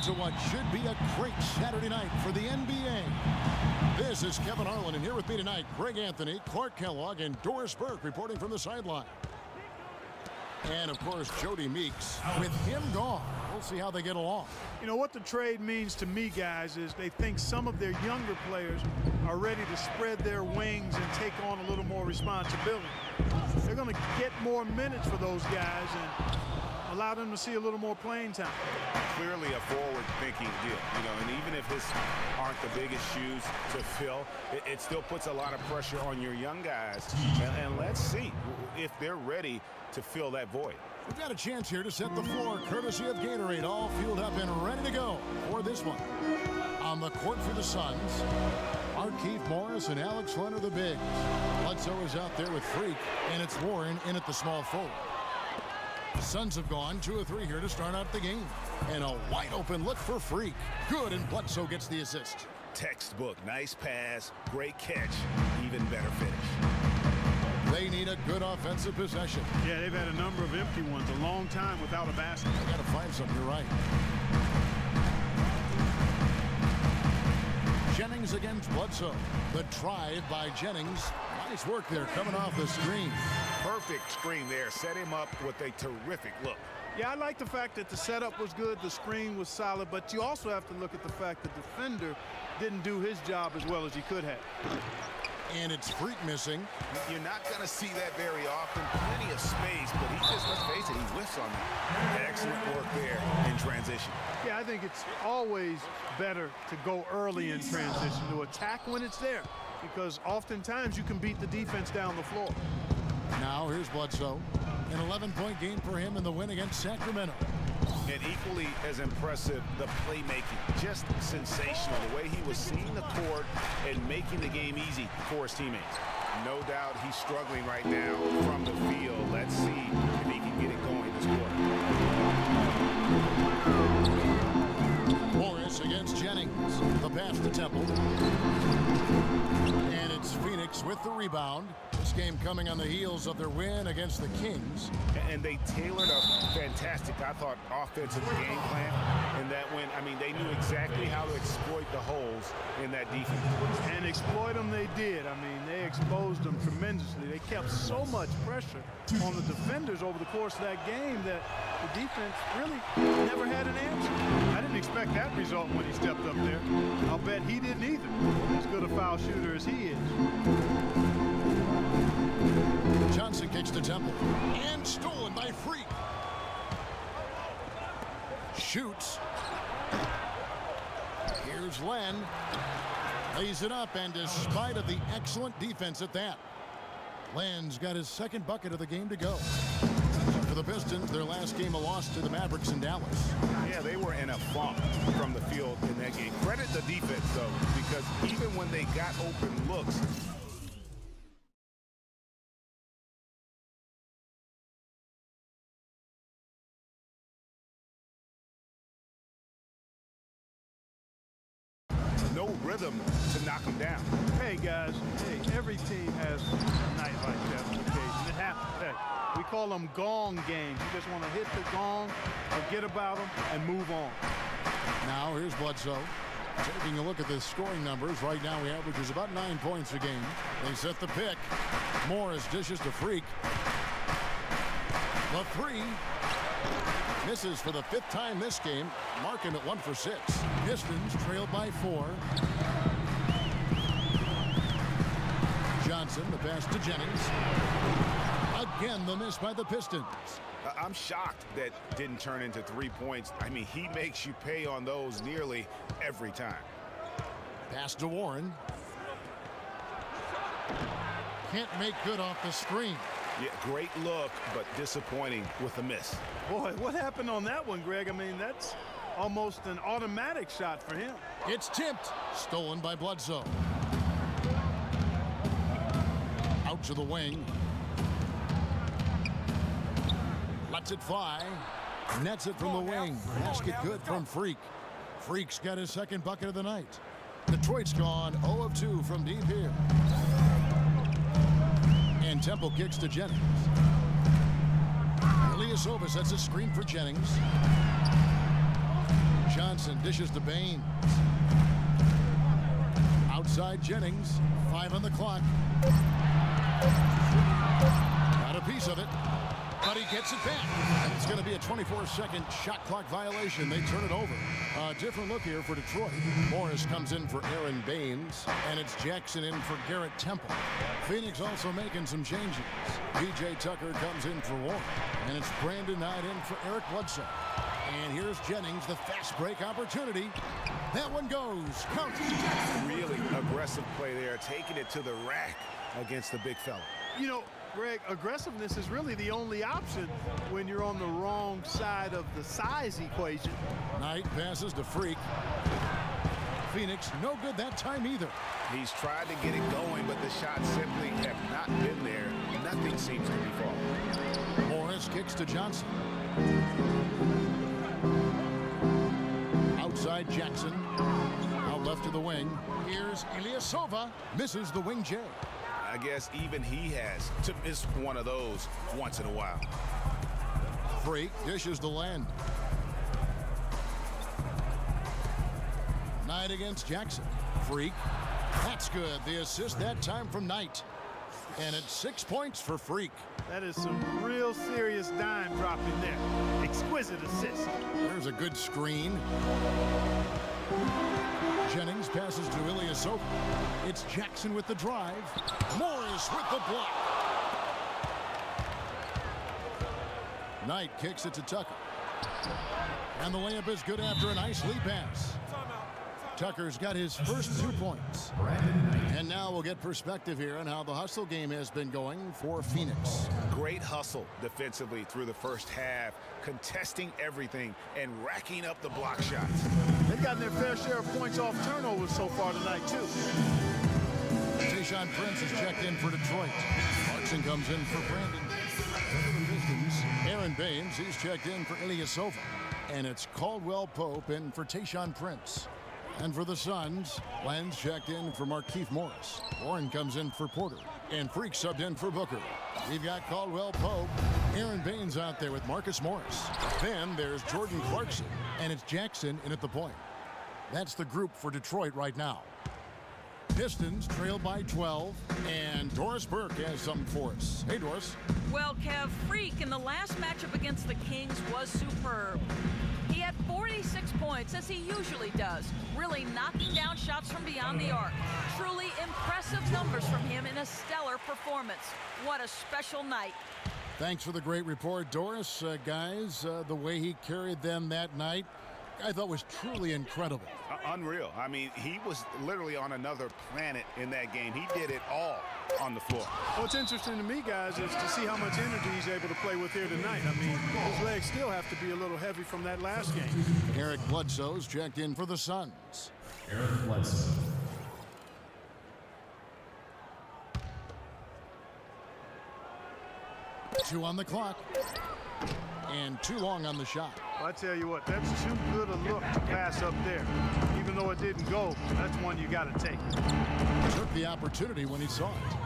to what should be a great Saturday night for the NBA. This is Kevin Harlan, and here with me tonight, Greg Anthony, Clark Kellogg, and Doris Burke reporting from the sideline. And, of course, Jody Meeks. With him gone, we'll see how they get along. You know, what the trade means to me, guys, is they think some of their younger players are ready to spread their wings and take on a little more responsibility. They're going to get more minutes for those guys and allow them to see a little more playing time. Clearly a forward-thinking deal, you know, and even if his aren't the biggest shoes to fill, it still puts a lot of pressure on your young guys. And let's see if they're ready to fill that void. We've got a chance here to set the floor, courtesy of Gatorade, all fueled up and ready to go for this one. On the court for the Suns, Markieff Morris and Alex Len are the bigs. Bledsoe is out there with Freak, and it's Warren in at the small forward. The Suns have gone 2 of 3 here to start out the game. And a wide open look for Freak. Good, and Bledsoe gets the assist. Textbook, nice pass, great catch, even better finish. They need a good offensive possession. Yeah, they've had a number of empty ones, a long time without a basket. They got to find something, you're right. Jennings against Bledsoe. The drive by Jennings. Nice work there coming off the screen. Perfect screen there. Set him up with a terrific look. Yeah, I like the fact that the setup was good, the screen was solid, but you also have to look at the fact the defender didn't do his job as well as he could have. And it's Freak missing. You're not going to see that very often. Plenty of space, but he just, let's face it, he whiffs on that. Excellent work there in transition. Yeah, I think it's always better to go early in transition, to attack when it's there, because oftentimes you can beat the defense down the floor. Now here's Bledsoe. An 11-point game for him in the win against Sacramento. And equally as impressive, the playmaking. Just sensational. The way he was seeing the court and making the game easy for his teammates. No doubt he's struggling right now from the field. Let's see if he can get it going this quarter. Morris against Jennings. The pass to Temple. And it's Phoenix with the rebound. This game coming on the heels of their win against the Kings. And they tailored a fantastic, I thought, offensive game plan. And that when, I mean, they knew exactly how to exploit the holes in that defense. And exploit them they did. I mean, they exposed them tremendously. They kept so much pressure on the defenders over the course of that game that the defense really never had an answer. I didn't expect that result when he stepped up there. I'll bet he didn't either, as good a foul shooter as he is. Johnson kicks to Temple. And stolen by Freak. Shoots. Here's Len. Lays it up, and despite of the excellent defense at that, Len's got his second bucket of the game to go. For the Pistons, their last game a loss to the Mavericks in Dallas. Yeah, they were in a funk from the field in that game. Credit the defense, though, because even when they got open looks, no rhythm to knock them down. Hey, guys, hey, every team has a night like that on occasion. It happens. Hey, we call them gong games. You just want to hit the gong, forget about them, and move on. Now here's Bledsoe. Taking a look at the scoring numbers. Right now he averages about 9 points a game. They set the pick. Morris dishes to Freak. The three. Misses for the 5th time this game. Mark him at 1 for 6. Pistons trailed by 4. Johnson, the pass to Jennings. Again, the miss by the Pistons. I'm shocked that didn't turn into 3 points. I mean, he makes you pay on those nearly every time. Pass to Warren. Can't make good off the screen. Yeah, great look, but disappointing with a miss. Boy, what happened on that one, Greg? I mean, that's almost an automatic shot for him. It's tipped. Stolen by Bledsoe. Out to the wing. Lets it fly. Nets it from the wing. Basket good from Freak. Freak's got his second bucket of the night. Detroit's gone 0 of 2 from deep here. And Temple kicks to Jennings. Ilyasova sets a screen for Jennings. Johnson dishes to Baines. Outside Jennings. 5 on the clock. Got a piece of it, but he gets it back. And it's going to be a 24-second shot clock violation. They turn it over. A different look here for Detroit. Morris comes in for Aaron Baines, and it's Jackson in for Garrett Temple. Phoenix also making some changes. P.J. Tucker comes in for Warren, and it's Brandon Knight in for Eric Bledsoe. And here's Jennings, the fast break opportunity. That one goes. Count. Really aggressive play there, taking it to the rack against the big fella. You know, Greg, aggressiveness is really the only option when you're on the wrong side of the size equation. Knight passes to Freak. Phoenix, no good that time either. He's tried to get it going, but the shots simply have not been there. Nothing seems to be falling. Morris kicks to Johnson. Outside Jackson. Out left to the wing. Here's Ilyasova. Misses the wing J. I guess even he has to miss one of those once in a while. Freak dishes to Land. Knight against Jackson. Freak. That's good. The assist that time from Knight. And it's 6 points for Freak. That is some real serious dime dropping there. Exquisite assist. There's a good screen. Jennings passes to Ilyasova. It's Jackson with the drive. Morris with the block. Knight kicks it to Tucker. And the layup is good after a nice lead pass. Tucker's got his first 2 points. And now we'll get perspective here on how the hustle game has been going for Phoenix. Great hustle defensively through the first half, contesting everything and racking up the block shots. They've gotten their fair share of points off turnovers so far tonight, too. Tayshaun Prince is checked in for Detroit. Clarkson comes in for Brandon. For the Pistons, Aaron Baines, he's checked in for Ilyasova. And it's Caldwell Pope in for Tayshaun Prince. And for the Suns, Lenz checked in for Markieff Morris. Warren comes in for Porter. And Freak subbed in for Booker. We've got Caldwell Pope, Aaron Baines out there with Marcus Morris. Then there's Jordan Clarkson, and it's Jackson in at the point. That's the group for Detroit right now. Pistons trail by 12, and Doris Burke has something for us. Hey, Doris. Well, Kev, Freak in the last matchup against the Kings was superb. He had 46 points, as he usually does, really knocking down shots from beyond the arc. Truly impressive numbers from him in a stellar performance. What a special night. Thanks for the great report, Doris. Guys, the way he carried them that night, I thought was truly incredible. Unreal. I mean, he was literally on another planet in that game. He did it all on the floor. What's interesting to me, guys, is to see how much energy he's able to play with here tonight. I mean, his legs still have to be a little heavy from that last game. Eric Bledsoe's checked in for the Suns. Eric Bledsoe. Two on the clock. And too long on the shot. Well, I tell you what, that's too good a look to pass up there. Even though it didn't go, that's one you got to take. Took the opportunity when he saw it.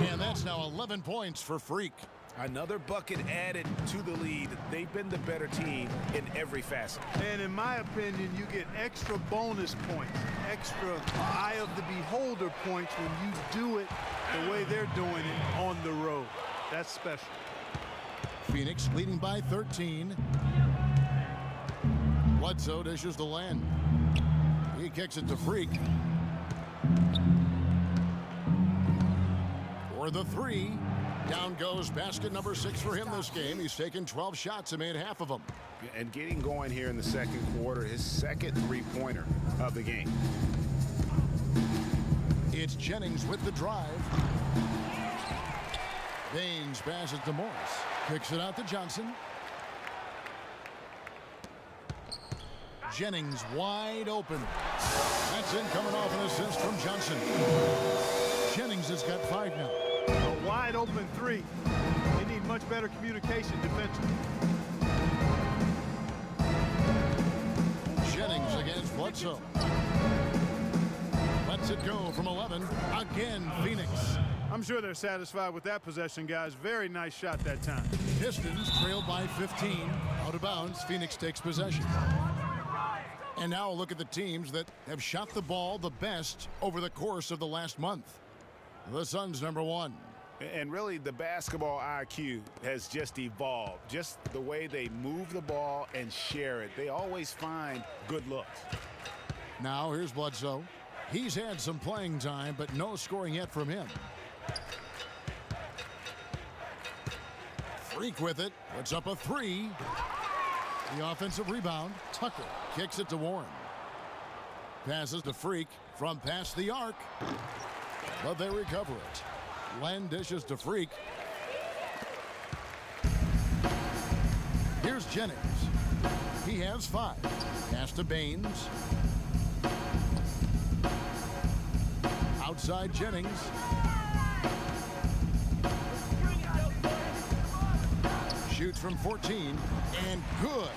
And that's now 11 points for Freak. Another bucket added to the lead. They've been the better team in every facet. And in my opinion, you get extra bonus points, extra eye of the beholder points when you do it the way they're doing it on the road. That's special. Phoenix leading by 13. Bledsoe dishes to Land. He kicks it to Freak. For the three. Down goes basket number 6 for him this game. He's taken 12 shots and made half of them. And getting going here in the second quarter, his second three-pointer of the game. It's Jennings with the drive. Baines passes to Morris. Kicks it out to Johnson. Jennings wide open. That's in, coming off an assist from Johnson. Jennings has got 5 now. A wide open three. They need much better communication defensively. Jennings against Bledsoe. Lets it go from 11. Again, Phoenix. I'm sure they're satisfied with that possession, guys. Very nice shot that time. Pistons trailed by 15. Out of bounds, Phoenix takes possession. And now a look at the teams that have shot the ball the best over the course of the last month. The Suns, number 1. And really, the basketball IQ has just evolved. Just the way they move the ball and share it. They always find good looks. Now here's Bledsoe. He's had some playing time, but no scoring yet from him. Freak with it. Puts up a 3. The offensive rebound. Tucker kicks it to Warren. Passes to Freak from past the arc. But they recover it. Len dishes to Freak. Here's Jennings. He has 5. Pass to Baines. Outside Jennings. Shoots from 14, and good,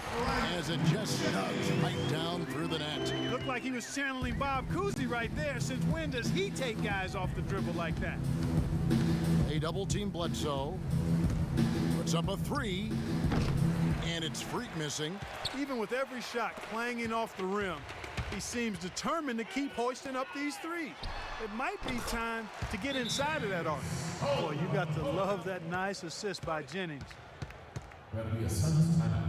as it just snugs right down through the net. Looked like he was channeling Bob Cousy right there. Since when does he take guys off the dribble like that? A double-team Bledsoe. Puts up a 3, and it's Freak missing. Even with every shot clanging off the rim, he seems determined to keep hoisting up these threes. It might be time to get inside of that arc. Boy, you got to love that nice assist by Jennings. That'll be a Suns timeout.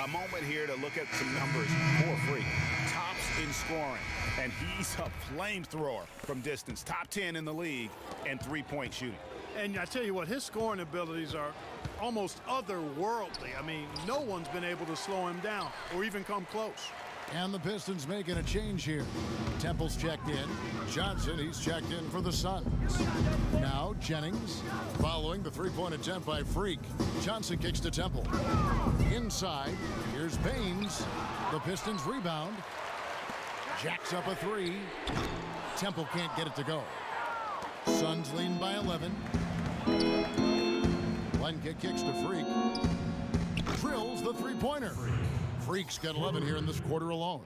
A moment here to look at some numbers for Freak. Tops in scoring, and he's a flamethrower from distance. Top 10 in the league and three-point shooting. And I tell you what, his scoring abilities are almost otherworldly. I mean, no one's been able to slow him down or even come close. And the Pistons making a change here. Temple's checked in. Johnson, he's checked in for the Suns. Now Jennings, following the three-point attempt by Freak. Johnson kicks to Temple. Inside, here's Baines. The Pistons rebound. Jacks up a 3. Temple can't get it to go. Suns lead by 11. Lenka kicks to Freak. Drills the three-pointer. Freak's got 11 here in this quarter alone.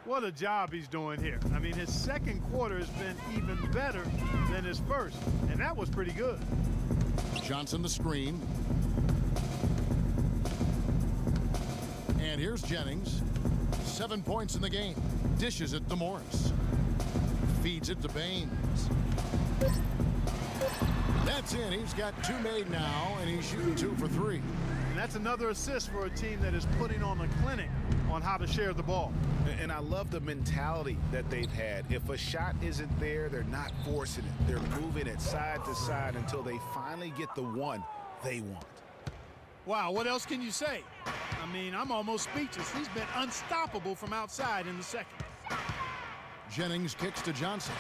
What a job he's doing here. I mean, his second quarter has been even better than his first, and that was pretty good. Johnson the screen. And here's Jennings. 7 points in the game. Dishes it to Morris. Feeds it to Baines. That's in. He's got 2 made now, and he's shooting 2 for 3. And that's another assist for a team that is putting on a clinic on how to share the ball. And I love the mentality that they've had. If a shot isn't there, they're not forcing it. They're moving it side to side until they finally get the one they want. Wow, what else can you say? I mean, I'm almost speechless. He's been unstoppable from outside in the second. Jennings kicks to Johnson.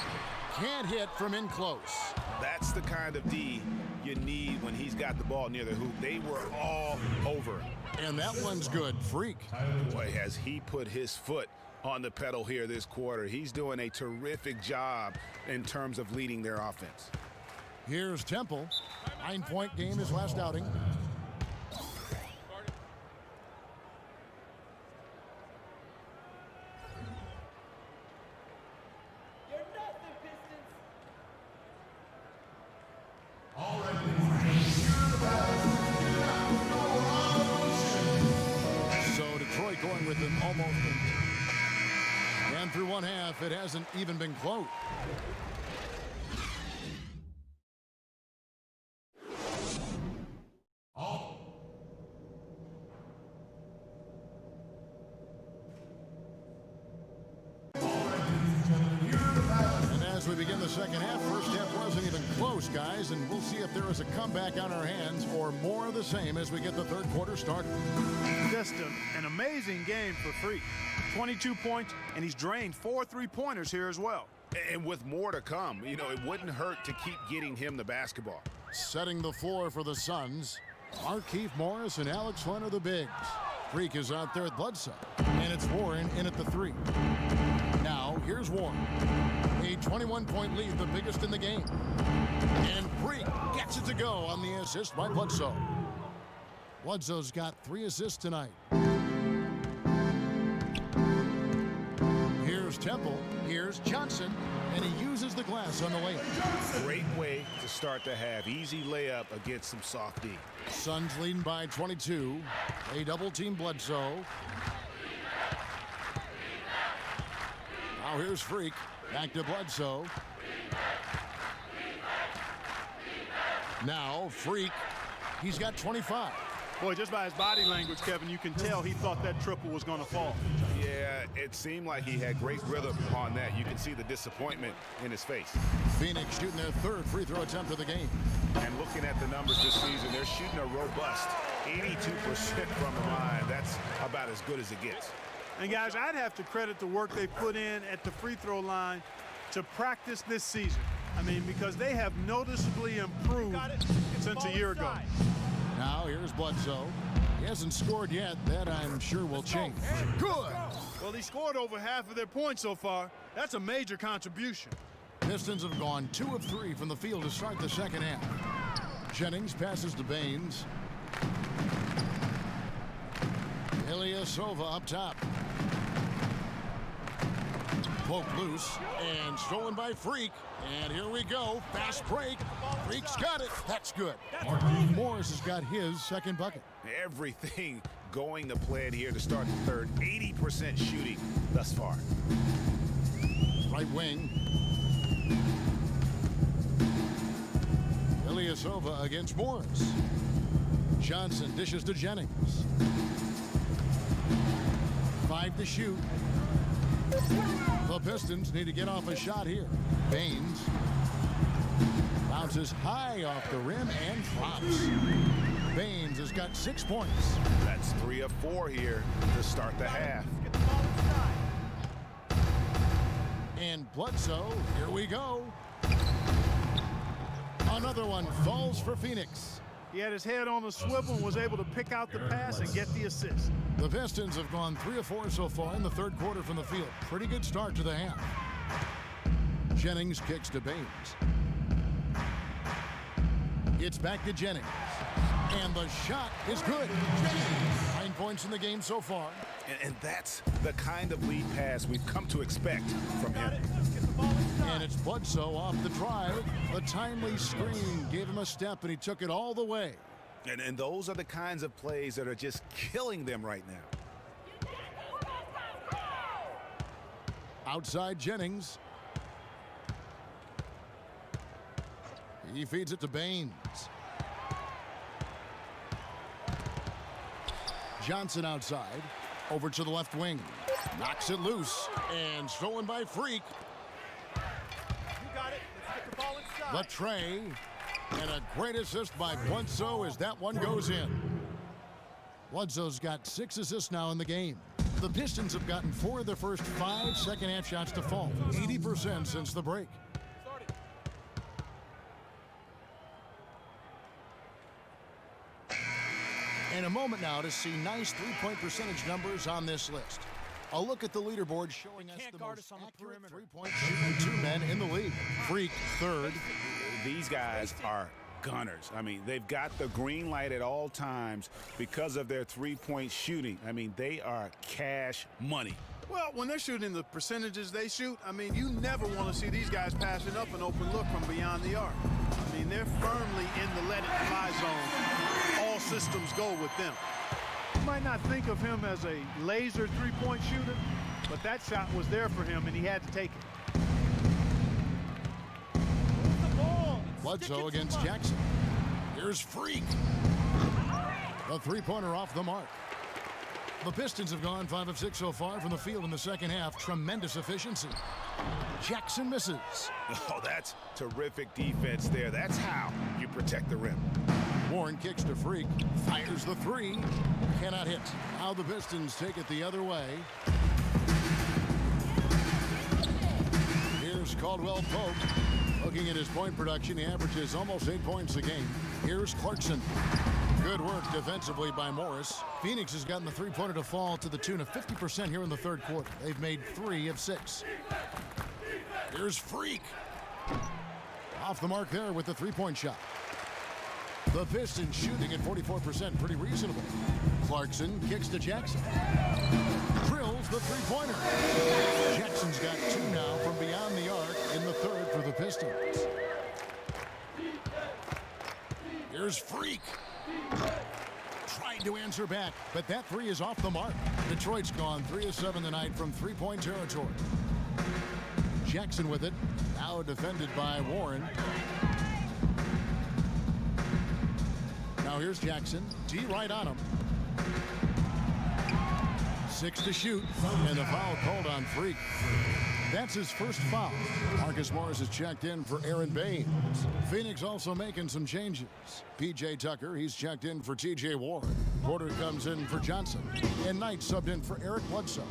Can't hit from in close. That's the kind of D you need when he's got the ball near the hoop. They were all over him. And that one's good. Freak. Boy, has he put his foot on the pedal here this quarter. He's doing a terrific job in terms of leading their offense. Here's Temple. 9-point game his last outing. Going with him almost. And through one half, it hasn't even been close. And as we begin the second half, first half wasn't even close, guys, and we'll see if there is a comeback on our hands or more of the same as we get the third quarter started. Just an amazing game for Freak. 22 points, and he's drained 4 3-pointers here as well. And with more to come, you know, it wouldn't hurt to keep getting him the basketball. Setting the floor for the Suns, Markieff Morris and Alex Len are the bigs. Freak is out there at Bledsoe, and it's Warren in at the 3. Now, here's Warren. A 21-point lead, the biggest in the game. And Freak gets it to go on the assist by Bledsoe. Bledsoe's got 3 assists tonight. Here's Temple. Here's Johnson. And he uses the glass on the layup. Great way to start the half. Easy layup against some soft D. Suns leading by 22. A double-team Bledsoe. Now here's Freak. Back to Bledsoe. Now Freak. He's got 25. Boy, just by his body language, Kevin, you can tell he thought that triple was going to fall. Yeah, it seemed like he had great rhythm on that. You can see the disappointment in his face. Phoenix shooting their third free throw attempt of the game. And looking at the numbers this season, they're shooting a robust 82% from the line. That's about as good as it gets. And guys, I'd have to credit the work they put in at the free throw line to practice this season. I mean, because they have noticeably improved since a year ago. Now here's Bledsoe. He hasn't scored yet. That I'm sure will change. Good. Well, he scored over half of their points so far. That's a major contribution. Pistons have gone 2 of 3 from the field to start the second half. Jennings passes to Baines. Ilyasova up top. Poke loose and stolen by Freak. And here we go. Fast break. Freak's got it. That's good. Morris has got his second bucket. Everything going to plan here to start the third. 80% shooting thus far. Right wing. Ilyasova against Morris. Johnson dishes to Jennings. 5 to shoot. The Pistons need to get off a shot here. Baines bounces high off the rim and drops. Baines has got 6 points. That's 3 of 4 here to start the half. And Bledsoe, here we go. Another one falls for Phoenix. He had his head on a swivel and was able to pick out the pass and get the assist. The Pistons have gone 3 of 4 so far in the third quarter from the field. Pretty good start to the half. Jennings kicks to Baines. It's back to Jennings. And the shot is good. 9 points in the game so far. And that's the kind of lead pass we've come to expect from him. And it's Bledsoe off the drive. The timely screen gave him a step, and he took it all the way. And those are the kinds of plays that are just killing them right now. Outside Jennings. He feeds it to Baines. Johnson outside. Over to the left wing. Knocks it loose. And stolen by Freak. The tray. And a great assist by Bledsoe as that one goes in. Bledsoe's got 6 assists now in the game. The Pistons have gotten 4 of their first 5 second-half shots to fall. 80% since the break. In a moment now to see nice three-point percentage numbers on this list. A look at the leaderboard showing us the most accurate three-point shooting 2 men in the league. Freak, third. These guys are gunners. I mean, they've got the green light at all times because of their three-point shooting. I mean, they are cash money. Well, when they're shooting the percentages they shoot, I mean, you never want to see these guys passing up an open look from beyond the arc. I mean, they're firmly in the let-it-fly zone. All systems go with them. You might not think of him as a laser three-point shooter, but that shot was there for him, and he had to take it. Bledsoe against Jackson. Here's Freak. The three-pointer off the mark. The Pistons have gone 5 of 6 so far from the field in the second half. Tremendous efficiency. Jackson misses. Oh, that's terrific defense there. That's how you protect the rim. Warren kicks to Freak. Fires the 3. Cannot hit. Now the Pistons take it the other way. Here's Caldwell Pope. Looking at his point production, he averages almost 8 points a game. Here's Clarkson. Good work defensively by Morris. Phoenix has gotten the three-pointer to fall to the tune of 50% here in the third quarter. They've made 3 of 6. Here's Freak. Off the mark there with the three-point shot. The Pistons shooting at 44%, pretty reasonable. Clarkson kicks to Jackson. Drills the three-pointer. Jackson's got 2 now from beyond the arc in the third for the Pistons. Here's Freak. Trying to answer back, but that 3 is off the mark. Detroit's gone 3 of 7 tonight from three-point territory. Jackson with it. Now defended by Warren. Now here's Jackson. D right on him. 6 to shoot. And the foul called on Freak. That's his first foul. Marcus Morris is checked in for Aaron Baines. Phoenix also making some changes. P.J. Tucker, he's checked in for T.J. Ward. Porter comes in for Johnson. And Knight subbed in for Eric Bledsoe.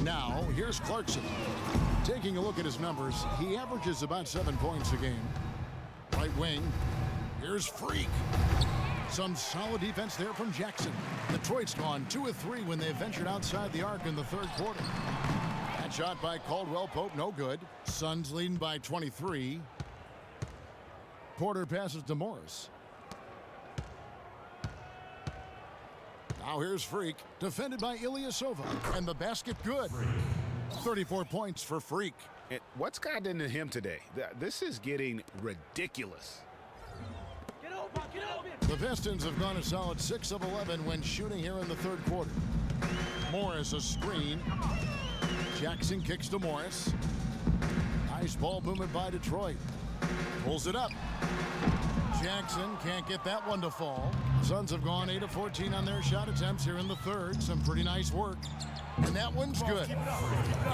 Now, here's Clarkson. Taking a look at his numbers, he averages about 7 points a game. Right wing, here's Freak. Some solid defense there from Jackson. Detroit's gone 2 of 3 when they ventured outside the arc in the third quarter. That shot by Caldwell Pope, no good. Suns leading by 23. Porter passes to Morris. Now here's Freak, defended by Ilyasova, and the basket good. 34 points for Freak. And what's gotten into him today? This is getting ridiculous. The Pistons have gone a solid 6 of 11 when shooting here in the third quarter. Morris a screen. Jackson kicks to Morris. Nice ball movement by Detroit. Pulls it up. Jackson can't get that one to fall. Suns have gone 8 of 14 on their shot attempts here in the third. Some pretty nice work. And that one's good.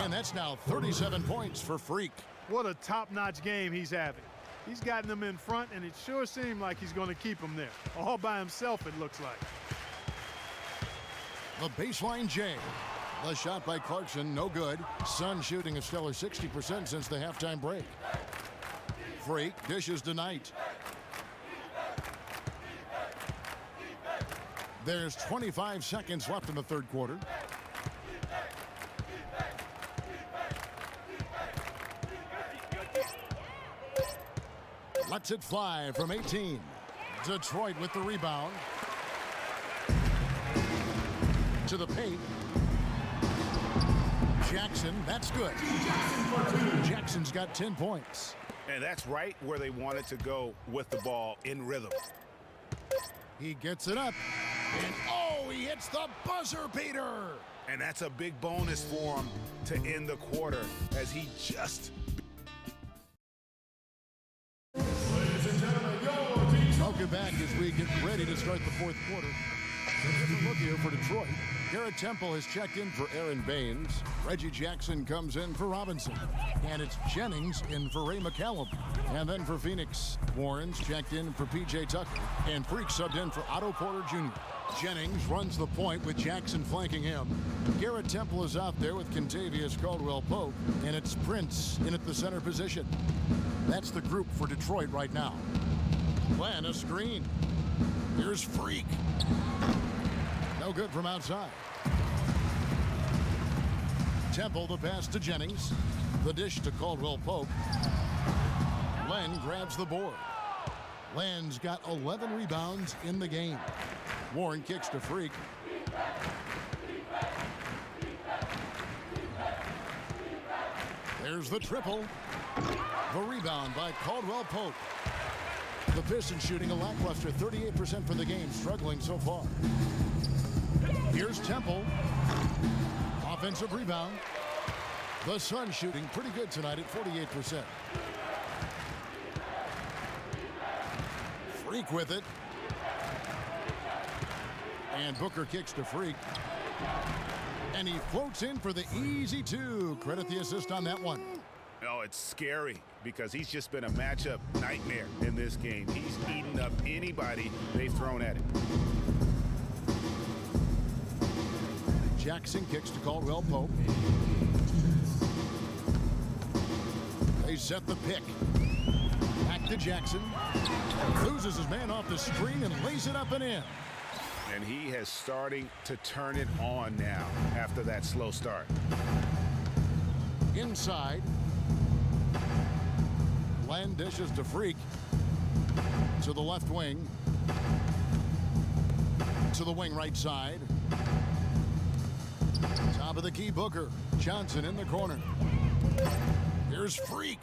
And that's now 37 points for Freak. What a top-notch game he's having. He's gotten them in front, and it sure seemed like he's going to keep them there. All by himself, it looks like. The baseline J. The shot by Clarkson, no good. Suns shooting a stellar 60% since the halftime break. Freak dishes to Knight. There's 25 seconds left in the third quarter. Lets it fly from 18. Detroit with the rebound. To the paint. Jackson, that's good. Jackson's got 10 points. And that's right where they wanted to go with the ball in rhythm. He gets it up. And oh, he hits the buzzer beater. And that's a big bonus for him to end the quarter as he just... Welcome back as we get ready to start the fourth quarter. Look here for Detroit. Garrett Temple has checked in for Aaron Baines. Reggie Jackson comes in for Robinson. And it's Jennings in for Ray McCallum. And then for Phoenix, Warren's checked in for P.J. Tucker. And Freak subbed in for Otto Porter Jr. Jennings runs the point with Jackson flanking him. Garrett Temple is out there with Kentavious Caldwell-Pope. And it's Prince in at the center position. That's the group for Detroit right now. Plan a screen. Here's Freak. No good from outside. Temple the pass to Jennings. The dish to Caldwell-Pope. Len grabs the board. Len's got 11 rebounds in the game. Warren kicks to Freak. There's the triple. The rebound by Caldwell-Pope. The Pistons shooting a lackluster 38% for the game, struggling so far. Here's Temple. Offensive rebound. The Suns shooting pretty good tonight at 48%. Freak with it. And Booker kicks to Freak. And he floats in for the easy two. Credit the assist on that one. Oh, it's scary because he's just been a matchup nightmare in this game. He's eaten up anybody they've thrown at him. Jackson kicks to Caldwell-Pope. They set the pick. Back to Jackson. Loses his man off the screen and lays it up and in. And he is starting to turn it on now after that slow start. Inside. Len dishes to Freak. To the left wing. To the wing right side. Top of the key, Booker. Johnson in the corner. Here's Freak.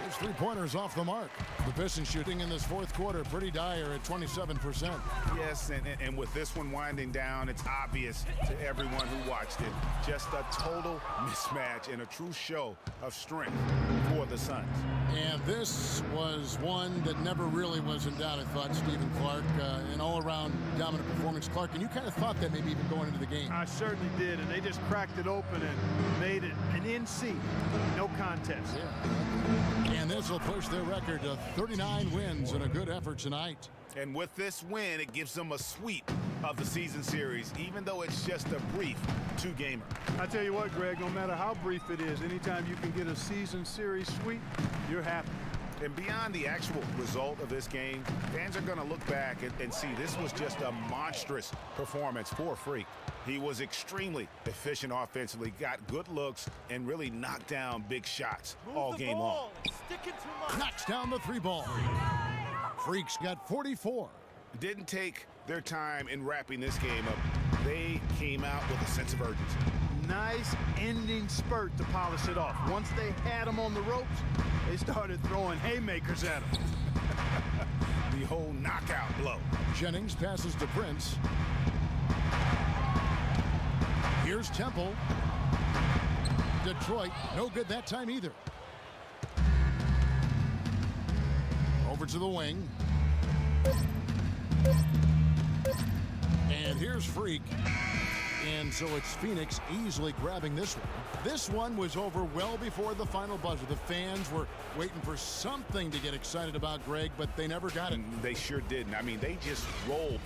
His three-pointers off the mark. The Pistons shooting in this fourth quarter pretty dire at 27%. Yes, and with this one winding down, it's obvious to everyone who watched it. Just a total mismatch and a true show of strength for the Suns. And this was one that never really was in doubt, I thought, Stephen Clark. An all-around dominant performance. Clark, and you kind of thought that maybe even going into the game. I certainly did, and they just cracked it open and made it an NC. No contest. Yeah. And this will push their record to 39 wins and a good effort tonight. And with this win, it gives them a sweep of the season series, even though it's just a brief two-gamer. I tell you what, Greg, no matter how brief it is, anytime you can get a season series sweep, you're happy. And beyond the actual result of this game, fans are going to look back and see this was just a monstrous performance for Freak. He was extremely efficient offensively, got good looks, and really knocked down big shots all game long. Knocks down the three ball. Freaks got 44. Didn't take their time in wrapping this game up. They came out with a sense of urgency. Nice ending spurt to polish it off. Once they had him on the ropes, they started throwing haymakers at him. The whole knockout blow. Jennings passes to Prince. Here's Temple. Detroit, no good that time either. Over to the wing. And here's Freak. And so it's Phoenix easily grabbing this one. This one was over well before the final buzzer. The fans were waiting for something to get excited about, Greg, but they never got it. They sure didn't. I mean, they just rolled